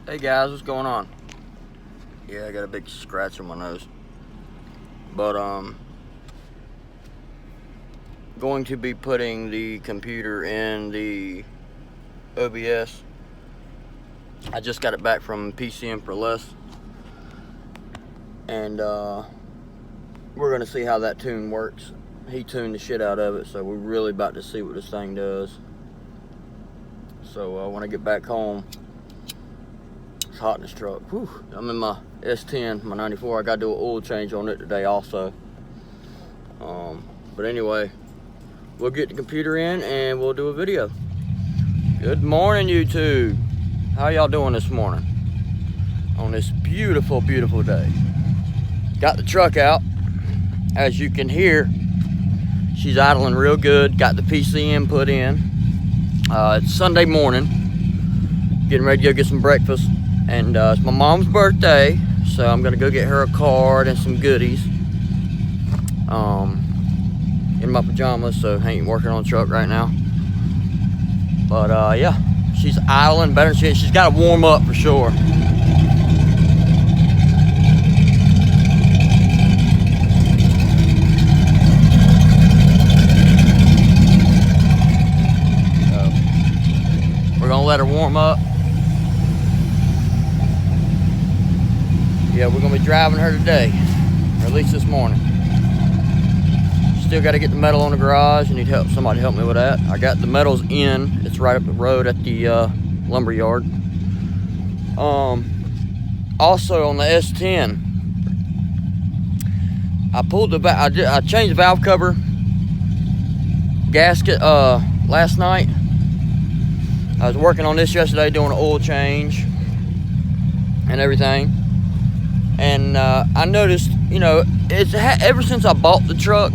Hey guys, what's going on? Yeah, I got a big scratch on my nose. But going to be putting the computer in the OBS. I just got it back from PCM for less. And we're gonna see how that tune works. He tuned the shit out of it, so we're really about to see what this thing does. So when I get back home, it's hot in this truck. Whew. I'm in my S10, my 94. I gotta do an oil change on it today also. But anyway, we'll get the computer in and we'll do a video. Good morning, YouTube. How y'all doing this morning on this beautiful, beautiful day? Got the truck out. As you can hear, she's idling real good. Got the PCM put in. It's Sunday morning. Getting ready to go get some breakfast. And it's my mom's birthday, so I'm gonna go get her a card and some goodies. In my pajamas, so I ain't working on the truck right now. But yeah, she's idling better than she's got to warm up for sure. So we're gonna let her warm up. Yeah, we're gonna be driving her today, or at least this morning. Still got to get the metal on the garage. I need help. Somebody help me with that. I got the metals in. It's right up the road at the lumber yard. Also on the S10, I pulled the I changed the valve cover gasket last night. I was working on this yesterday, doing an oil change and everything. And I noticed, you know, ever since I bought the truck,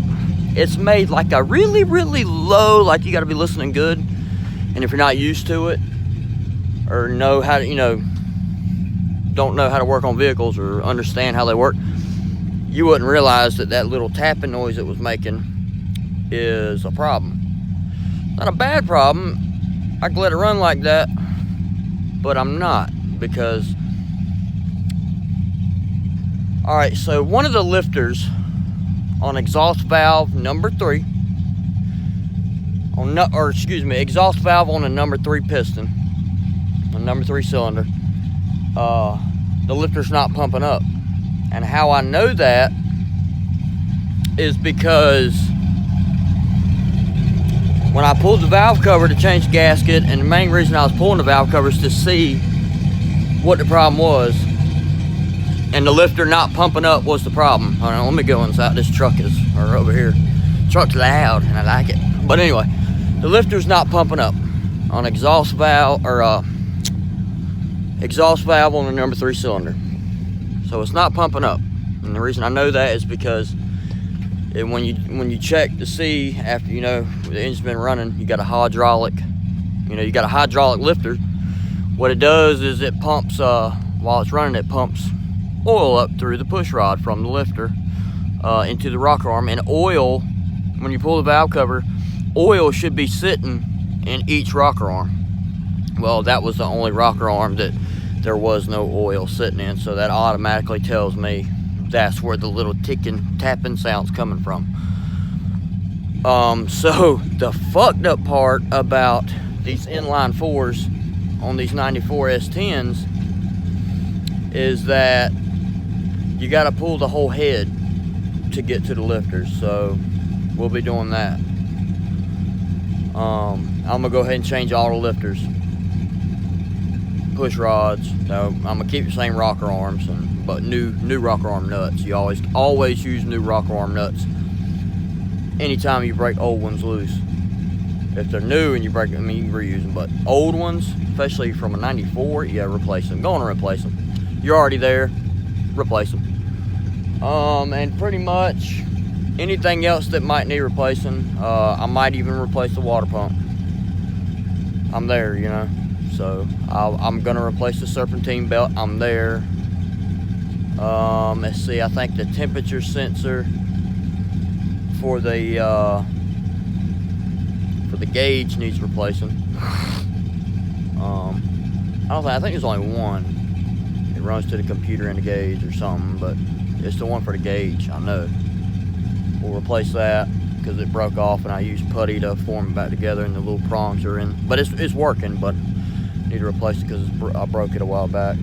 it's made like a really, really low, like you got to be listening good. And if you're not used to it, or know how to, you know, don't know how to work on vehicles or understand how they work, you wouldn't realize that that little tapping noise it was making is a problem. Not a bad problem. I could let it run like that, but I'm not, because all right, so one of the lifters on exhaust valve number 3, exhaust valve on a number 3 piston, a number 3 cylinder, the lifter's not pumping up. And how I know that is because when I pulled the valve cover to change the gasket, and the main reason I was pulling the valve cover is to see what the problem was. And the lifter not pumping up was the problem. All right, let me go inside. This truck is, or over here. Truck's loud and I like it. But anyway, the lifter's not pumping up on exhaust valve, or exhaust valve on the number 3 cylinder. So it's not pumping up. And the reason I know that is because when you check to see after, you know, the engine's been running, you got a hydraulic, you know, you got a hydraulic lifter. What it does is it pumps, while it's running, it pumps oil up through the push rod from the lifter into the rocker arm. And oil, when you pull the valve cover, oil should be sitting in each rocker arm. Well, that was the only rocker arm that there was no oil sitting in, so that automatically tells me that's where the little ticking, tapping sound's coming from. So the fucked up part about these inline 4s on these 94 S10s is that you got to pull the whole head to get to the lifters, so we'll be doing that. I'm gonna go ahead and change all the lifters, push rods. So I'm gonna keep the same rocker arms, but new rocker arm nuts. You always use new rocker arm nuts anytime you break old ones loose. If they're new and you break them, I mean, you can reuse them, but old ones, especially from a 94, yeah, replace them. Go on and replace them. You're already there, replace them. And pretty much anything else that might need replacing, I might even replace the water pump. I'm there, you know. So I'm gonna replace the serpentine belt. I'm there. Let's see. I think the temperature sensor for the gauge needs replacing. I think there's only one. runs to the computer in the gauge or something, but it's the one for the gauge, I know. We'll replace that because it broke off, and I used putty to form it back together, and the little prongs are in. But it's working, but I need to replace it because I broke it a while back.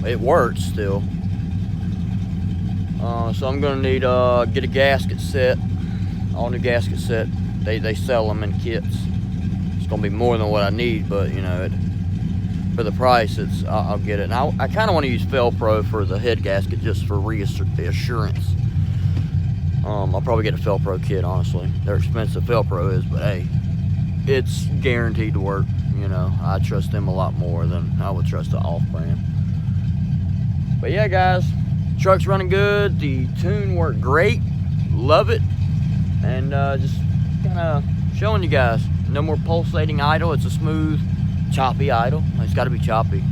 It works still. So I'm gonna need get a gasket set, all new gasket set. They sell them in kits. It's gonna be more than what I need, but you know, for the price, I'll get it. And I kind of want to use Felpro for the head gasket just for reassurance. I'll probably get a Felpro kit, honestly. They're expensive, Felpro is, but hey, it's guaranteed to work. You know, I trust them a lot more than I would trust the off-brand. But yeah, guys, truck's running good. The tune worked great. Love it. And just kind of showing you guys. No more pulsating idle. It's a smooth, choppy idle. It's got to be choppy.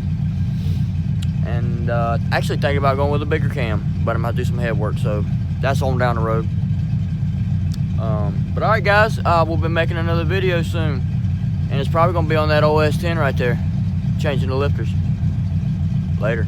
And actually thinking about going with a bigger cam, but I'm going to do some head work, so that's on down the road. But alright, guys, we'll be making another video soon, and it's probably going to be on that old s10 right there, changing the lifters. Later.